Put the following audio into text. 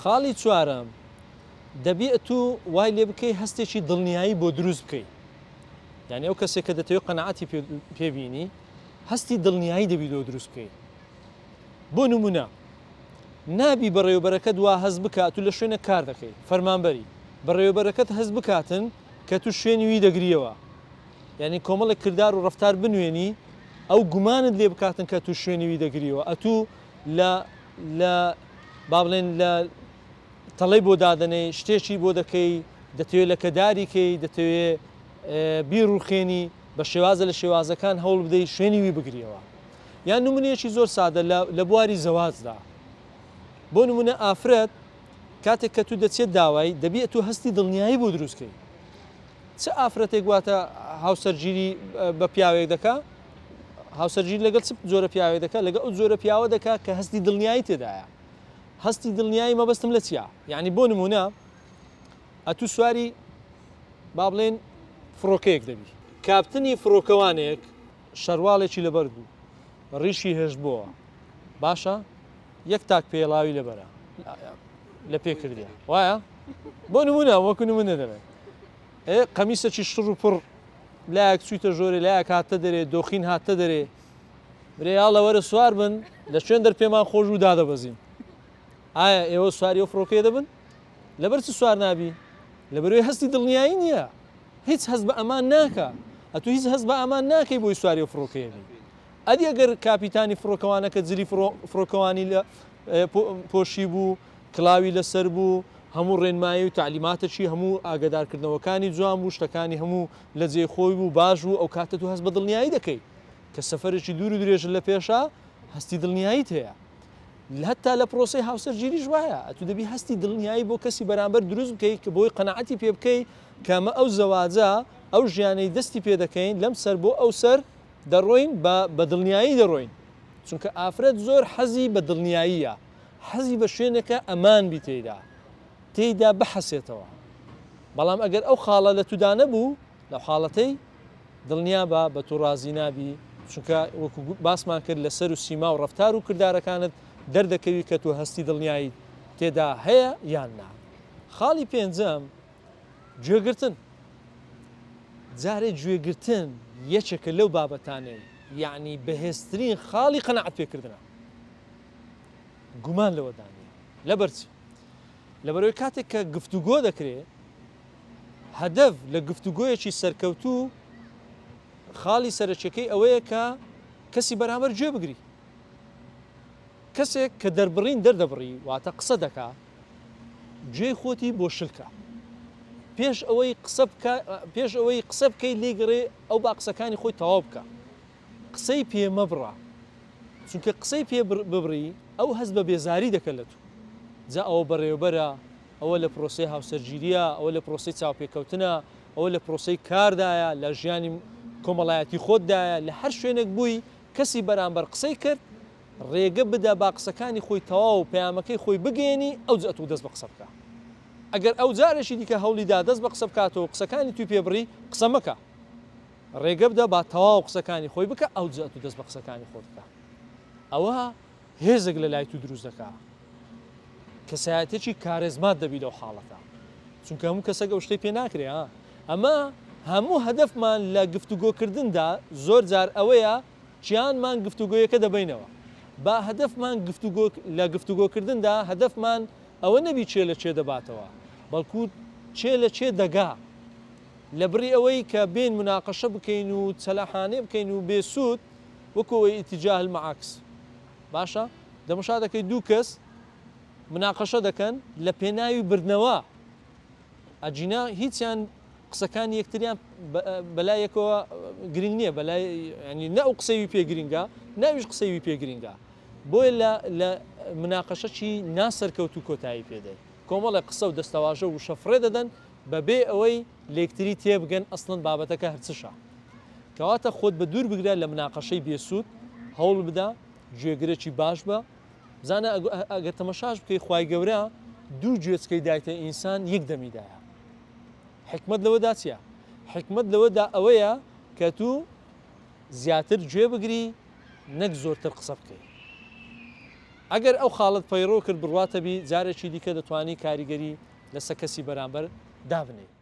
خاڵی چوارم دەبێت و وای لێ بکەی هەستێکی دڵنیایی بۆ دروست بکەی. یعنی ئەو کەسێک کە دەتەوێت قەنەعەتی پێبینی هەستی دڵنیایی دەبی لۆ دروست بکەی. بۆ نمونە نابی بەڕێوەبەرەکەت وا هەز بکات و لە شوێنە کار دەکەی فەرمانبەری بەڕێوەبەرەکەت هەز بکاتن کە تو شوێنی وی دەگریەوە. یعنی کۆمەڵێک کردار و ڕەفتار بنوێنی ئەو گومانت لێ بکاتن کە تو شوێنی وی دەگریەوە. ئەتوو لە با بڵێن لە تەڵەی بۆ دادنەی شتێکی بۆ دەکەی دەتەوێت لە کەداریکەی دەتەوێت بیرڕوخێنی بە شێوازە لە شێوازەکان هەوڵ بدەی شوێنی وی بگریەوە. یان نمونەیەکی زۆر سادە لە بواری زەواجدا بۆ نمونە ئافرەت کاتێک کە تو دەچێت داوای دەبێت تو هەستی دڵنیایی بۆ دروستکەی. چ ئافرەتێک واتە هاوسەرگیری بە پیاوێک دەکا هاوسەرگیری لەگەڵ چ جۆرە پیاوێک دەکات لەگە ئەو جۆرە پیاوە دەکات کە هەستی دڵنیایی تێدایە. هەستی دڵنیایی مەبەستم لە چیە؟ یعنی بۆ نمونە ئەتو سواری با بڵێن فڕۆکەیەک دەبی کاپتنی فڕۆکەوانێک شەرواڵێکی لەبەر بوو ڕیشی هێشت بووە باشە یەک تاک پێڵاوی لەبەرە لە پێ کردیە وایە بۆ نمونە وەکو نمونە دەبێت قەمیسەکی شڕ و پڕ لایەک چوویتە ژۆرە لایەک هاتە دەرێ دۆخین هاتە دەرێ برێیاڵە وەرە سوار بن لە شوێن دەرپێمان خۆش و دادەبەزین. ئایا ئێوە سواری ئەو فڕۆکەیە دەبن لەبەر چ سوار نابی لەبەرەوەی هەستی دڵنیایی نییە هیچ هەست بە ئەمان ناکە ئەتو هیچ هەست بە ئەمان ناکەی بۆی سواری ئەو فڕۆکەیەبی. ئەدی ئەگەر کاپیتانی فڕۆکەوانەکە جلی فڕۆکەوانی لە پۆشی بوو کلاوی لەسەر بوو هەموو ڕێنمایی و تعلیماتەکی هەموو ئاگدارکردنەوەکانی جوان بوو شتەکانی هەموو لە جێخۆی بوو باش بوو ئەو کاتە تو هەست بە دڵنیایی دەکەی کە سەفەرێکی دوور و درێژ لە پێشە هەستی دڵنیاییت هەیە. هەتا لە پرۆسی هاوسەرگیریش وایە ئەتو دەبی هەستی دڵنیایی بۆ کەسی بەرامبەر دروست بکەی کە بۆی قەنەعەتی پێ بکەی کەمە ئەو زەواجە ئەو ژیانەی دەستی پێ دەکەین لەم سەر بۆ ئەو سەر دەڕۆین بە دڵنیایی دەڕۆین. چونکە ئافرەت زۆر حەزی بە دڵنیاییە حەزی بە شوێنەکە ئەمان بی تێیدا بحەسێتەوە. بەڵام ئەگەر ئەو خاڵە لە تودا نەبوو لەو حاڵەتەی دڵنیا بە تو ڕازی نابی چونکە وەکو باسمان کرد لەسەر و سیما و ڕەفتار و کردارەکانت دەردەکەوی کە تو هەستی دڵنیایی تێدا هەیە یان نا. خاڵی پێنجەم گوێگرتن. جارێ گوێگرتن یەکێکە لەو بابەتانەی یعنی بەهێزترین خاڵی قەنەعەت پێکردنە گومان لەوەدانی لەبەرچی لەبەرەوەی کاتێک کە گفتوگۆ دەکرێت هەدەف لە گفتوگۆیەکی سەرکەوتوو خاڵی سەرچەکەی ئەوەیە کە کەسی بەرامبەر گوێ بگری. کەسێک کە دەربڕین دەردەبڕی واتە قسە دەکا گوێی خۆتی بۆ شلکە پێش ئەوەی قسە بکەی لێگەڕێ ئەو با قسەکانی خۆی تەواو بکە قسەی پێ مەبڕە چونکە قسەی پێ ببڕی ئەو هەست بە بێزاری دەکە لە تو جا ئەوە بەڕێوەبەرە ئەوە لە پرۆسی هاوسەرگیریە ئەوە لە پرۆسی چاوپێکەوتنە ئەوە لە پرۆسی کاردایە لە ژیانی کۆمەڵایەتی خۆتدایە لە هەر شوێنێک بووی کەسی بەرامبەر قسەی کرد ڕێگە بدە با قسەکانی خۆی تەواو و پەیامەکەی خۆی بگەێنی ئەو جەت و دەست بە قسە بکە. ئەگەر ئەو جارێکی دیکە هەوڵیدا دەست بە قسە بکاتەوە قسەکانی توی پێبڕی قسە مەکە ڕێگە بدە با تەواو قسەکانی خۆی بکە ئەو جەت و دەست بە قسەکانی خۆت بکە. ئەوە هێزێک لە لای تو دروست دەکات کەسایەتێکی کارێزمات دەبی لەو حاڵەتە چونکە هەموو کەسەکە ئەو شتەی پێ ناکرێ ئەمە هەموو هەدەفمان لە گفتوگۆکردندا زۆر جار ئەوەیە چیانمان گفتوگۆیەکە دەبینەوە با هەدەفمان لە گفتوگۆکردندا هەدەفمان ئەوە نەبی چێ لە چێ دەباتەوە بەڵکو چێ لە چێ دەگا لە بڕی ئەوەی کە بین مناقەشە بکەین و چەلاحانێ بکەین و بێسوود وەکەوەی ئیتیجاه المعاکس باشە دەمەشا دەکەی دوو کەس مناقەشە دەکەن لە پێناوی بردنەوە ئەجینا هیچیان قسەکانی یەکتریان بەلایەکەوە گرنگ نییە بەلای ینی نە ئەو قسەوی پێ گرنگە ناویش قسەوی پێ گرنگە بۆیە لە مناقەشەکی ناسەرکەوت و کۆتایی پێدەی کۆمەڵە قسە و دەستەواژە و شەفرێ دەدەن بەبێ ئەوەی لە یەکتری تێبگەن ئەسڵەن بابەتەکە هەرچشە کەواتە خۆت بە دوور بگرە لە مناقەشەی بێسوود هەوڵ بدە گوێگرێکی باش بە بزانە ئەگەر تەمەشاش بکەی خوای گەورە دوو گوێچکەی دایتە ئینسان یەک دەمیدایە. حکمت لەوەدا چییە؟ حکمت لەوەدا ئەوەیە کە تو زیاتر گوێ بگری نەک زۆرتر قسە بکەی ئەگەر ئەو خاڵت پەیڕۆ کرد بڕواتە بی جارێکی دیکە دەتوانی کاریگەری لەسەر کەسی بەرامبەر دابنێ.